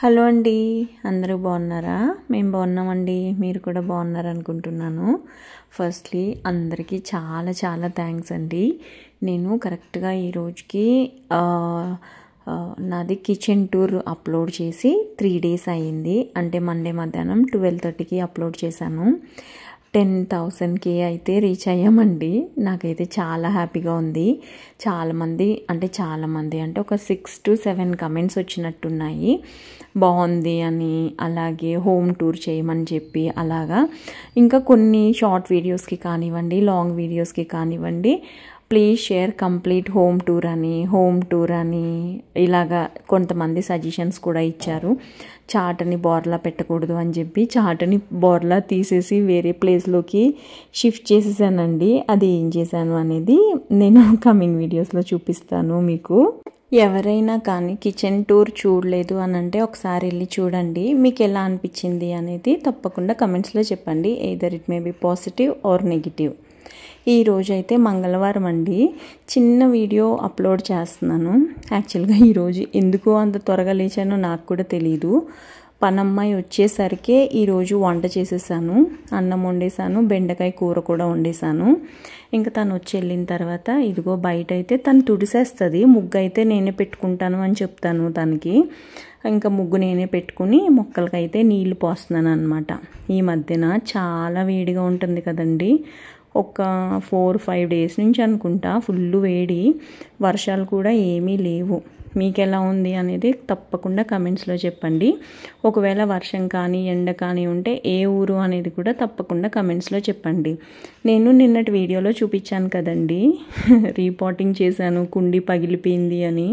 Hello అండి, అందరూ బాగున్నారా? మేము బాగున్నామండి. మీరు కూడా బాగున్నారనుకుంటున్నాను. ఫస్ట్లీ అందరికీ చాలా చాలా థ్యాంక్స్ అండి. నేను కరెక్ట్గా ఈ రోజుకి నాది కిచెన్ టూర్ అప్లోడ్ చేసి 3 days అయ్యింది. అంటే మండే మధ్యాహ్నం 12:30కి అప్లోడ్ చేశాను. 10,000K అయితే రీచ్ అయ్యామండి. నాకైతే చాలా హ్యాపీగా ఉంది. చాలామంది అంటే ఒక 6 to 7 కమెంట్స్ వచ్చినట్టున్నాయి. బాగుంది అని, అలాగే హోమ్ టూర్ చేయమని చెప్పి అలాగా. ఇంకా కొన్ని షార్ట్ వీడియోస్కి కానివ్వండి, లాంగ్ వీడియోస్కి కానివ్వండి, please share complete home tour అని ఇలాగా కొంతమంది సజెషన్స్ కూడా ఇచ్చారు. చాటని బోర్లా పెట్టకూడదు అని చెప్పి చాటని బోర్లా తీసేసి వేరే ప్లేస్లోకి షిఫ్ట్ చేసేసానండి. అది ఏం చేశాను అనేది నేను కమింగ్ వీడియోస్లో చూపిస్తాను మీకు. ఎవరైనా కానీ కిచెన్ టూర్ చూడలేదు అని అంటే ఒకసారి వెళ్ళి చూడండి. మీకు ఎలా అనిపించింది అనేది తప్పకుండా కమెంట్స్లో చెప్పండి. Either it may be positive or negative. ఈరోజైతే మంగళవారం అండి. చిన్న వీడియో అప్లోడ్ చేస్తున్నాను. యాక్చువల్గా ఈరోజు ఎందుకు అంత త్వరగా లేచానో నాకు కూడా తెలీదు. పనమ్మాయి వచ్చేసరికి ఈరోజు వంట చేసేసాను. అన్నం వండేసాను, బెండకాయ కూర కూడా వండేసాను. ఇంకా తను వచ్చి వెళ్ళిన తర్వాత ఇదిగో బయట అయితే తను తుడిసేస్తుంది. ముగ్గు అయితే నేనే పెట్టుకుంటాను అని చెప్తాను తనకి. ఇంకా ముగ్గు నేనే పెట్టుకుని మొక్కలకైతే నీళ్లు పోస్తున్నాను అనమాట. ఈ మధ్యన చాలా వేడిగా ఉంటుంది కదండి. ఒక 4-5 days నుంచి అనుకుంటా ఫుల్ వేడి. వర్షాలు కూడా ఏమీ లేవు. మీకు ఎలా ఉంది అనేది తప్పకుండా కమెంట్స్లో చెప్పండి. ఒకవేళ వర్షం కానీ ఎండ కానీ ఉంటే ఏ ఊరు అనేది కూడా తప్పకుండా కమెంట్స్లో చెప్పండి. నేను నిన్నటి వీడియోలో చూపించాను కదండి, రీపోటింగ్ చేశాను కుండీ పగిలిపోయింది అని.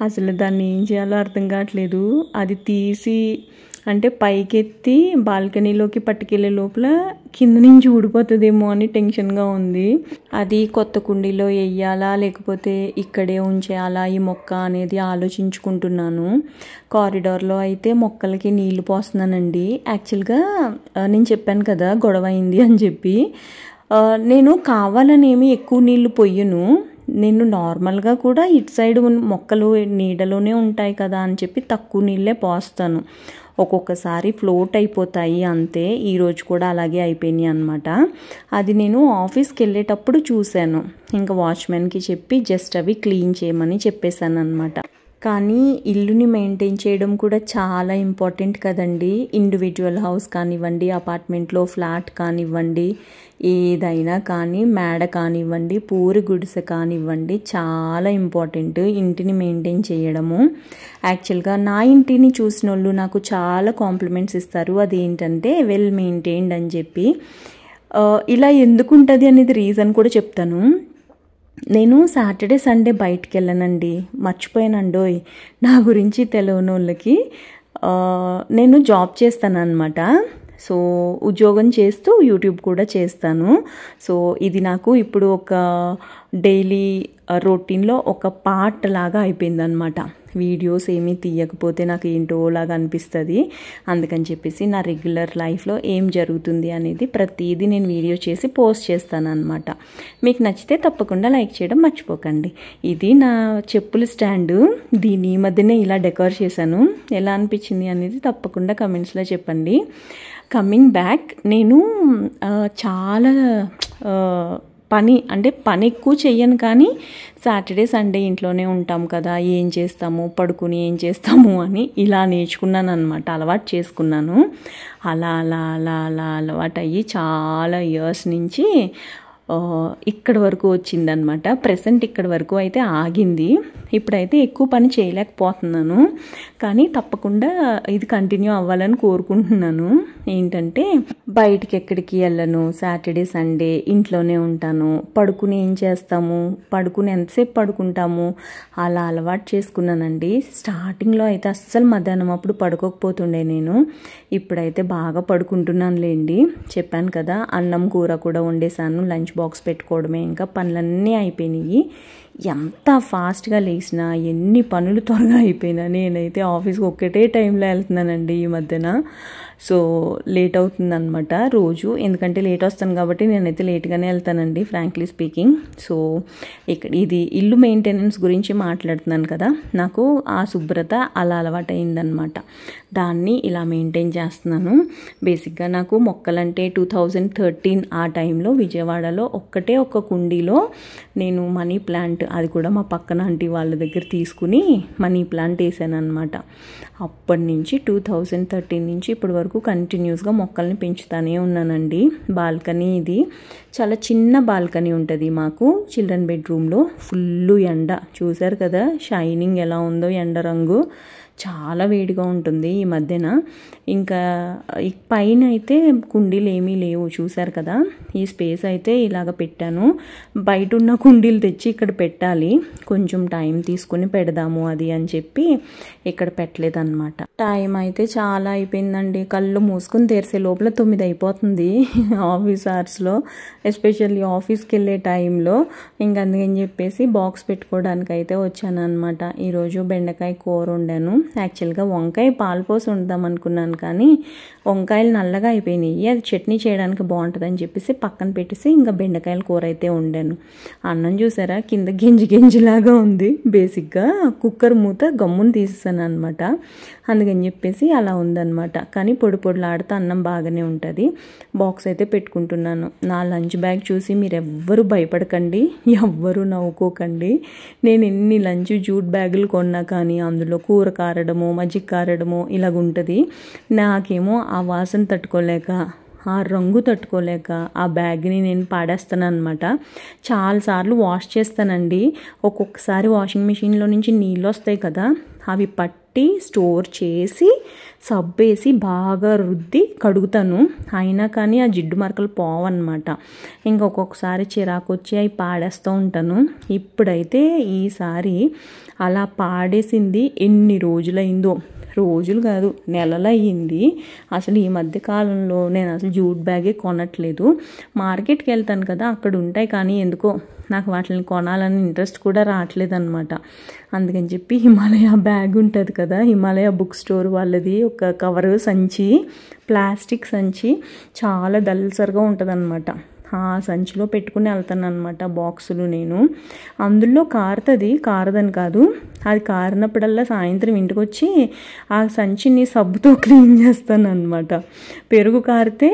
అసలు దాన్ని ఏం చేయాలో అర్థం కావట్లేదు. అది తీసి అంటే పైకెత్తి బాల్కనీలోకి పట్టుకెళ్ళే లోపల కింద నుంచి ఊడిపోతుందేమో అని టెన్షన్గా ఉంది. అది కొత్త కుండీలో వేయాలా లేకపోతే ఇక్కడే ఉంచేయాలా ఈ మొక్క అనేది ఆలోచించుకుంటున్నాను. కారిడార్లో అయితే మొక్కలకి నీళ్లు పోస్తున్నానండి. యాక్చువల్గా నేను చెప్పాను కదా గొడవ అయింది అని చెప్పి. నేను కావాలని ఏమి ఎక్కువ నీళ్లు పొయ్యను. నేను నార్మల్గా కూడా ఇటు సైడ్ మొక్కలు నీడలోనే ఉంటాయి కదా అని చెప్పి తక్కువ నీళ్ళే పోస్తాను. ఒక్కొక్కసారి ఫ్లోట్ అయిపోతాయి అంతే. ఈరోజు కూడా అలాగే అయిపోయినాయి అనమాట. అది నేను ఆఫీస్కి వెళ్ళేటప్పుడు చూశాను. ఇంకా వాచ్మెన్కి చెప్పి జస్ట్ అవి క్లీన్ చేయమని చెప్పేశాను అనమాట. కానీ ఇల్లుని మెయింటైన్ చేయడం కూడా చాలా ఇంపార్టెంట్ కదండి. ఇండివిజువల్ హౌస్ కానివ్వండి, అపార్ట్మెంట్లో ఫ్లాట్ కానివ్వండి, ఏదైనా కానీ, మేడ కానివ్వండి, పూరి గుడిసె కానివ్వండి, చాలా ఇంపార్టెంట్ ఇంటిని మెయింటైన్ చేయడము. యాక్చువల్గా నా ఇంటిని చూసిన వాళ్ళు నాకు చాలా కాంప్లిమెంట్స్ ఇస్తారు. అదేంటంటే వెల్ మెయింటైన్డ్ అని చెప్పి. ఇలా ఎందుకుంటుంది అనేది రీజన్ కూడా చెప్తాను. నేను సాటర్డే సండే బయటికి వెళ్ళానండి. మర్చిపోయానండోయ్. నా గురించి తెలియని వాళ్ళకి నేను జాబ్ చేస్తాను అనమాట. సో ఉద్యోగం చేస్తూ యూట్యూబ్ కూడా చేస్తాను. సో ఇది నాకు ఇప్పుడు ఒక డైలీ రొటీన్లో ఒక పార్ట్ లాగా అయిపోయిందనమాట. వీడియోస్ ఏమీ తీయకపోతే నాకు ఏంటో లాగా అనిపిస్తుంది. అందుకని చెప్పేసి నా రెగ్యులర్ లైఫ్లో ఏం జరుగుతుంది అనేది ప్రతిదీ నేను వీడియో చేసి పోస్ట్ చేస్తాను అనమాట. మీకు నచ్చితే తప్పకుండా లైక్ చేయడం మర్చిపోకండి. ఇది నా చెప్పుల స్టాండు. దీని ఈ మధ్యనే ఇలా డెకోర్ చేశాను. ఎలా అనిపించింది అనేది తప్పకుండా కమెంట్స్లో చెప్పండి. కమింగ్ బ్యాక్, నేను చాలా పని ఎక్కువ చెయ్యను. కానీ సాటర్డే సండే ఇంట్లోనే ఉంటాం కదా, ఏం చేస్తాము, పడుకుని ఏం చేస్తాము అని ఇలా నేర్చుకున్నాను అనమాట. అలవాటు చేసుకున్నాను. అలా అలవాటు అయ్యి చాలా ఇయర్స్ నుంచి ఇక్కడి వరకు వచ్చిందనమాట. ప్రెసెంట్ ఇక్కడి వరకు అయితే ఆగింది. ఇప్పుడైతే ఎక్కువ పని చేయలేకపోతున్నాను. కానీ తప్పకుండా ఇది కంటిన్యూ అవ్వాలని కోరుకుంటున్నాను. ఏంటంటే బయటికి ఎక్కడికి వెళ్ళను. సాటర్డే సండే ఇంట్లోనే ఉంటాను. పడుకుని ఏం చేస్తాము, పడుకుని ఎంతసేపు పడుకుంటాము, అలా అలవాటు చేసుకున్నానండి. స్టార్టింగ్లో అయితే అస్సలు మధ్యాహ్నం అప్పుడు పడుకోకపోతుండే నేను. ఇప్పుడైతే బాగా పడుకుంటున్నాను లేండి. చెప్పాను కదా, అన్నం కూర కూడా వండేసాను. లంచ్ బాక్స్ పెట్టుకోవడమే, ఇంకా పనులన్నీ అయిపోయినాయి. ఎంత ఫాస్ట్గా లేచినా ఎన్ని పనులు త్వరగా అయిపోయినా నేనైతే ఆఫీస్కి ఒక్కటే టైంలో వెళ్తున్నానండి ఈ మధ్యన. సో లేట్ అవుతుందన్నమాట రోజు, ఎందుకంటే లేట్ వస్తాను కాబట్టి నేనైతే లేట్గానే వెళ్తానండి ఫ్రాంక్లీ స్పీకింగ్. సో ఇక్కడ ఇది ఇల్లు మెయింటెనెన్స్ గురించి మాట్లాడుతున్నాను కదా, నాకు ఆ శుభ్రత అలా అలవాటు అయిందనమాట. దాన్ని ఇలా మెయింటైన్ చేస్తున్నాను. బేసిక్గా నాకు మొక్కలంటే 2013 ఆ టైంలో విజయవాడలో ఒక్కటే ఒక్క కుండీలో నేను మనీ ప్లాంట్, అది కూడా మా పక్కన ఆంటీ వాళ్ళ దగ్గర తీసుకుని మనీ ప్లాంట్ వేసాను అనమాట. అప్పటి నుంచి 2013 నుంచి ఇప్పటి వరకు కంటిన్యూస్గా మొక్కల్ని పెంచుతానే ఉన్నానండి. బాల్కనీ ఇది చాలా చిన్న బాల్కనీ ఉంటుంది మాకు చిల్డ్రన్ బెడ్రూమ్లో. ఫుల్ ఎండ చూసారు కదా, షైనింగ్ ఎలా ఉందో ఎండ రంగు. చాలా వేడిగా ఉంటుంది ఈ మధ్యన. ఇంకా పైన అయితే కుండీలు ఏమీ లేవు చూసారు కదా, ఈ స్పేస్ అయితే ఇలాగ పెట్టాను. బయట ఉన్న కుండీలు తెచ్చి ఇక్కడ పెట్టాలి, కొంచెం టైం తీసుకుని పెడదాము అది అని చెప్పి ఇక్కడ పెట్టలేదన్నమాట. టైం అయితే చాలా అయిపోయిందండి, కళ్ళు మూసుకుని తెరిసే లోపల 9 అయిపోతుంది ఆఫీస్ అవర్స్లో, ఎస్పెషల్లీ ఆఫీస్కి వెళ్ళే టైంలో. ఇంక అందుకని చెప్పేసి బాక్స్ పెట్టుకోవడానికి అయితే వచ్చాను అనమాట. ఈరోజు బెండకాయ కూర వండాను. యాక్చువల్గా వంకాయ పాలు పోసి వండుదాం అనుకున్నాను, కానీ వంకాయలు నల్లగా అయిపోయినాయి, అది చట్నీ చేయడానికి బాగుంటుందని చెప్పేసి పక్కన పెట్టేసి ఇంకా బెండకాయల కూర అయితే వండాను. అన్నం చూసారా కింద గింజిలాగా ఉంది. బేసిక్గా కుక్కర్ మూత గమ్మును తీసేసాను అనమాట, అందుకని చెప్పేసి అలా ఉందన్నమాట. కానీ పొడి పొడిలాడుతూ అన్నం బాగానే ఉంటుంది. బాక్స్ అయితే పెట్టుకుంటున్నాను. నా లంచ్ బ్యాగ్ చూసి మీరు ఎవ్వరూ భయపడకండి, ఎవ్వరూ నవ్వుకోకండి. నేను ఎన్ని లంచ్ జూట్ బ్యాగులు కొన్నా కానీ అందులో కూర కారడము మజ్జిగ కారడము ఇలాగుంటుంది. నాకేమో ఆ వాసన తట్టుకోలేక, ఆ రంగు తట్టుకోలేక ఆ బ్యాగ్ని నేను పాడేస్తాను అనమాట. చాలాసార్లు వాష్ చేస్తానండి. ఒక్కొక్కసారి వాషింగ్ మిషన్లో నుంచి నీళ్ళు వస్తాయి కదా, అవి పట్టి స్టోర్ చేసి సబ్బేసి బాగా రుద్ది కడుగుతాను. అయినా కానీ ఆ జిడ్డు మరకలు పోవన్నమాట. ఇంకొకసారి చిరాకు వచ్చి అవి పాడేస్తూ ఉంటాను. ఇప్పుడైతే ఈసారి అలా పాడేసింది ఎన్ని రోజులైందో, రోజులు కాదు నెలలు అయ్యింది. అసలు ఈ మధ్య కాలంలో నేను అసలు జూట్ బ్యాగే కొనట్లేదు. మార్కెట్కి వెళ్తాను కదా, అక్కడ ఉంటాయి, కానీ ఎందుకో నాకు వాటిని కొనాలని ఇంట్రెస్ట్ కూడా రావట్లేదు అనమాట. అందుకని చెప్పి హిమాలయ బ్యాగ్ ఉంటుంది కదా, హిమాలయ బుక్ స్టోర్ వాళ్ళది ఒక కవరు సంచి, ప్లాస్టిక్ సంచి చాలా దల్సరిగా ఉంటుంది అనమాట. ఆ సంచిలో పెట్టుకుని వెళ్తాను అనమాట బాక్సులు. నేను అందులో కారదని కాదు, అది కారినప్పుడల్లా సాయంత్రం ఇంటికి వచ్చి ఆ సంచిని సబ్బుతో క్లీన్ చేస్తాను అనమాట. పెరుగు కారితే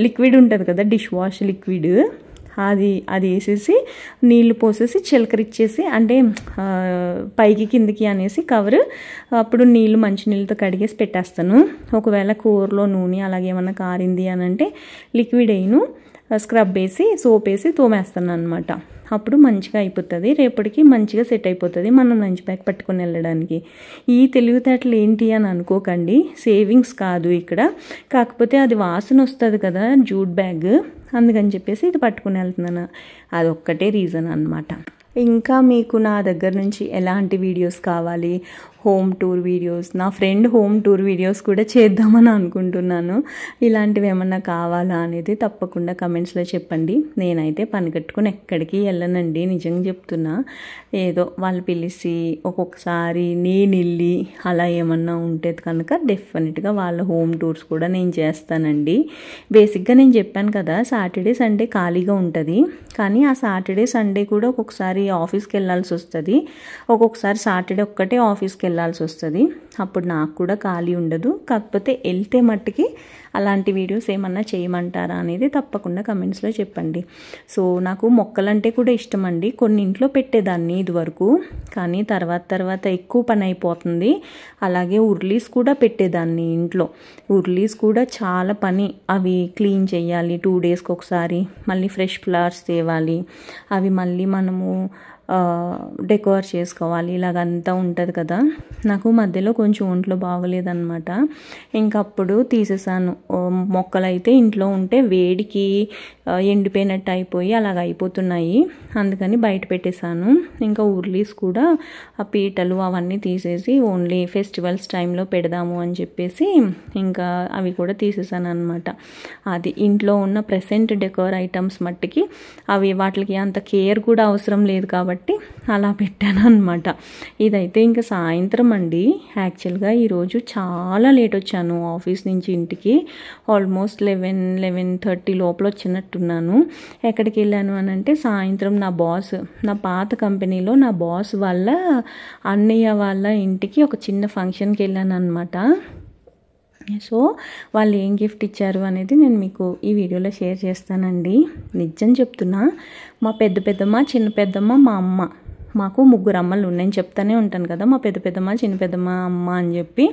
లిక్విడ్ ఉంటుంది కదా, డిష్ వాష్ లిక్విడ్, అది వేసేసి నీళ్లు పోసేసి చిలకరిచ్చేసి, అంటే పైకి కిందికి అనేసి కవర్, అప్పుడు నీళ్ళు మంచి నీళ్ళతో కడిగేసి పెట్టేస్తాను. ఒకవేళ కూరలో నూనె అలాగేమన్నా కారింది అని అంటే లిక్విడ్ వేయను, స్క్రబ్ వేసి సోప్ వేసి తోమేస్తాను అనమాట. అప్పుడు మంచిగా అయిపోతుంది, రేపటికి మంచిగా సెట్ అయిపోతుంది మనం లంచ్ బ్యాగ్ పట్టుకొని వెళ్ళడానికి. ఈ తెలివితేటలు ఏంటి అని అనుకోకండి, సేవింగ్స్ కాదు ఇక్కడ, కాకపోతే అది వాసన వస్తుంది కదా జూట్ బ్యాగ్, అందుకని చెప్పేసి ఇది పట్టుకుని వెళ్తున్నాను. అదొక్కటే రీజన్ అన్నమాట. ఇంకా మీకు నా దగ్గర నుంచి ఎలాంటి వీడియోస్ కావాలి, హోమ్ టూర్ వీడియోస్, నా ఫ్రెండ్ హోమ్ టూర్ వీడియోస్ కూడా చేద్దామని అనుకుంటున్నాను. ఇలాంటివి ఏమన్నా కావాలా అనేది తప్పకుండా కమెంట్స్లో చెప్పండి. నేనైతే పని కట్టుకుని ఎక్కడికి వెళ్ళనండి, నిజంగా చెప్తున్నా. ఏదో వాళ్ళు పిలిచి ఒక్కొక్కసారి నేను వెళ్ళి అలా ఏమన్నా ఉంటే కనుక డెఫినెట్గా వాళ్ళ హోమ్ టూర్స్ కూడా నేను చేస్తానండి. బేసిక్గా నేను చెప్పాను కదా, సాటర్డే సండే ఖాళీగా ఉంటుంది, కానీ ఆ సాటర్డే సండే కూడా ఒక్కొక్కసారి ఆఫీస్కి వెళ్ళాల్సి వస్తుంది, ఒక్కొక్కసారి సాటర్డే ఒక్కటే ఆఫీస్కి వెళ్ళాల్సి వస్తుంది. అప్పుడు నాకు కూడా ఖాళీ ఉండదు. కాకపోతే వెళ్తే మట్టుకి అలాంటి వీడియోస్ ఏమన్నా చేయమంటారా అనేది తప్పకుండా కమెంట్స్లో చెప్పండి. సో నాకు మొక్కలంటే కూడా ఇష్టం అండి. కొన్ని ఇంట్లో పెట్టేదాన్ని ఇదివరకు, కానీ తర్వాత ఎక్కువ పని అయిపోతుంది. అలాగే ఉర్లీస్ కూడా పెట్టేదాన్ని ఇంట్లో. ఉర్లీస్ కూడా చాలా పని, అవి క్లీన్ చేయాలి 2 డేస్కి ఒకసారి, మళ్ళీ ఫ్రెష్ ఫ్లవర్స్ తేవాలి, అవి మళ్ళీ మనము డెకోర్ చేసుకోవాలి, ఇలాగంతా ఉంటుంది కదా. నాకు మధ్యలో కొంచెం ఒంట్లో బాగోలేదన్నమాట, ఇంకప్పుడు తీసేసాను. మొక్కలైతే ఇంట్లో ఉంటే వేడికి ఎండిపోయినట్టు అయిపోయి అలాగ అయిపోతున్నాయి, అందుకని బయట పెట్టేశాను. ఇంకా ఉర్లీస్ కూడా ఆ పీటలు అవన్నీ తీసేసి ఓన్లీ ఫెస్టివల్స్ టైంలో పెడదాము అని చెప్పేసి ఇంకా అవి కూడా తీసేసాను అనమాట. అది ఇంట్లో ఉన్న ప్రెసెంట్ డెకోర్ ఐటమ్స్ మట్టికి అవి వాటికి అంత కేర్ కూడా అవసరం లేదు కాబట్టి కాబట్టి అలా పెట్టాను అనమాట. ఇదైతే ఇంకా సాయంత్రం అండి. యాక్చువల్గా ఈరోజు చాలా లేట్ వచ్చాను ఆఫీస్ నుంచి ఇంటికి. ఆల్మోస్ట్ 11-11:30 లోపల వచ్చినట్టున్నాను. ఎక్కడికి వెళ్ళాను అని అంటే సాయంత్రం నా పాత కంపెనీలో నా బాస్ వాళ్ళ అన్నయ్య వాళ్ళ ఇంటికి ఒక చిన్న ఫంక్షన్కి వెళ్ళాను అనమాట. సో వాళ్ళు ఏం గిఫ్ట్ ఇచ్చారు అనేది నేను మీకు ఈ వీడియోలో షేర్ చేస్తానండి. నిజం చెప్తున్నా, మా పెద్దమ్మ, చిన్న పెద్దమ్మ, మా అమ్మ, మాకు 3 అమ్మలు. నేను చెప్తానే ఉంటాను కదా మా పెద్దమ్మ, చిన్న పెద్దమ్మ, అమ్మ అని చెప్పి.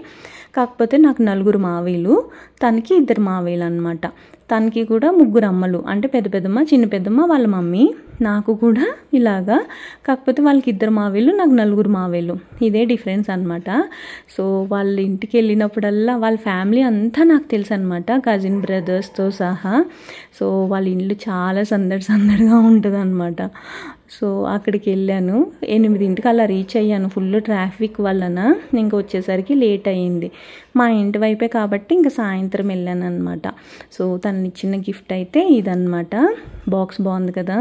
కాకపోతే నాకు 4 మావీలు, తనకి 2 మావీలు అనమాట. తనకి కూడా 3 అమ్మలు, అంటే పెద్దమ్మ, చిన్న పెద్దమ్మ వాళ్ళ మమ్మీ, నాకు కూడా ఇలాగా. కాకపోతే వాళ్ళకి 2 మావేలు, నాకు 4 మావేలు. ఇదే డిఫరెన్స్ అనమాట. సో వాళ్ళ ఇంటికి వెళ్ళినప్పుడల్లా వాళ్ళ ఫ్యామిలీ అంతా నాకు తెలుసు అనమాట, కజిన్ బ్రదర్స్తో సహా. సో వాళ్ళ ఇల్లు చాలా సందడిగా ఉంటుంది అనమాట. సో అక్కడికి వెళ్ళాను. 8ంటికి అలా రీచ్ అయ్యాను. ఫుల్ ట్రాఫిక్ వలన ఇంకా వచ్చేసరికి లేట్ అయ్యింది. మా ఇంటి వైపే కాబట్టి ఇంకా సాయంత్రం వెళ్ళాను అనమాట. సో తను ఇచ్చిన గిఫ్ట్ అయితే ఇదన్నమాట. బాక్స్ బాగుంది కదా.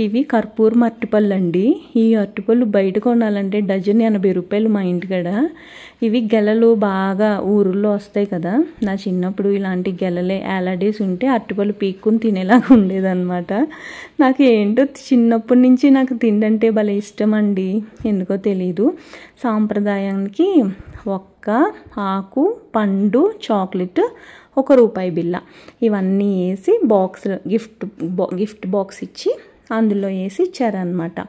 ఇవి కర్పూరం అరటిపళ్ళు అండి. ఈ అరటిపళ్ళు బయట కొనాలంటే డజన్ 80 రూపాయలు మా ఇంటికాడ. ఇవి గెలలు బాగా ఊరుల్లో వస్తాయి కదా. నా చిన్నప్పుడు ఇలాంటి గెలలే ఏలాడేసి ఉంటే అరటిపళ్ళు పీక్కుని తినేలాగా ఉండేదన్నమాట. నాకు ఏంటో చిన్నప్పటి నుంచి నాకు తిండంటే భలే ఇష్టం అండి, ఎందుకో తెలీదు. సాంప్రదాయానికి ఒక్క ఆకు, పండు, చాక్లెట్, 1 రూపాయి బిల్ల ఇవన్నీ వేసి గిఫ్ట్ బాక్స్ ఇచ్చి అందులో వేసి ఇచ్చారనమాట.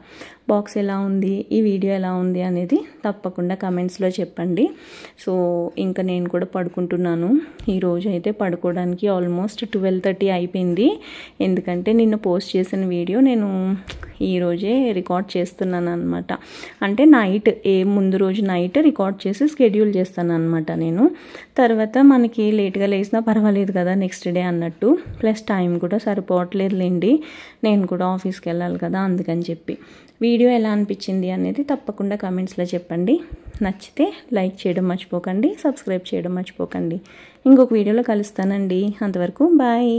బాక్స్ ఎలా ఉంది, ఈ వీడియో ఎలా ఉంది అనేది తప్పకుండా కమెంట్స్లో చెప్పండి. సో ఇంకా నేను కూడా పడుకుంటున్నాను. ఈరోజు అయితే పడుకోవడానికి ఆల్మోస్ట్ 12:30 అయిపోయింది. ఎందుకంటే నిన్న పోస్ట్ చేసిన వీడియో నేను ఈరోజే రికార్డ్ చేస్తున్నాను అనమాట. అంటే ముందు రోజు నైట్ రికార్డ్ చేసి స్కెడ్యూల్ చేస్తాను అనమాట నేను. తర్వాత మనకి లేట్గా లేసినా పర్వాలేదు కదా నెక్స్ట్ డే అన్నట్టు. ప్లస్ టైం కూడా సరిపోవట్లేదులేండి, నేను కూడా ఆఫీస్కి వెళ్ళాలి కదా, అందుకని చెప్పి. వీడియో ఎలా అనిపించింది అనేది తప్పకుండా కమెంట్స్లో చెప్పండి. నచ్చితే లైక్ చేయడం మర్చిపోకండి, సబ్స్క్రైబ్ చేయడం మర్చిపోకండి. ఇంకొక వీడియోలో కలుస్తానండి. అంతవరకు బాయ్.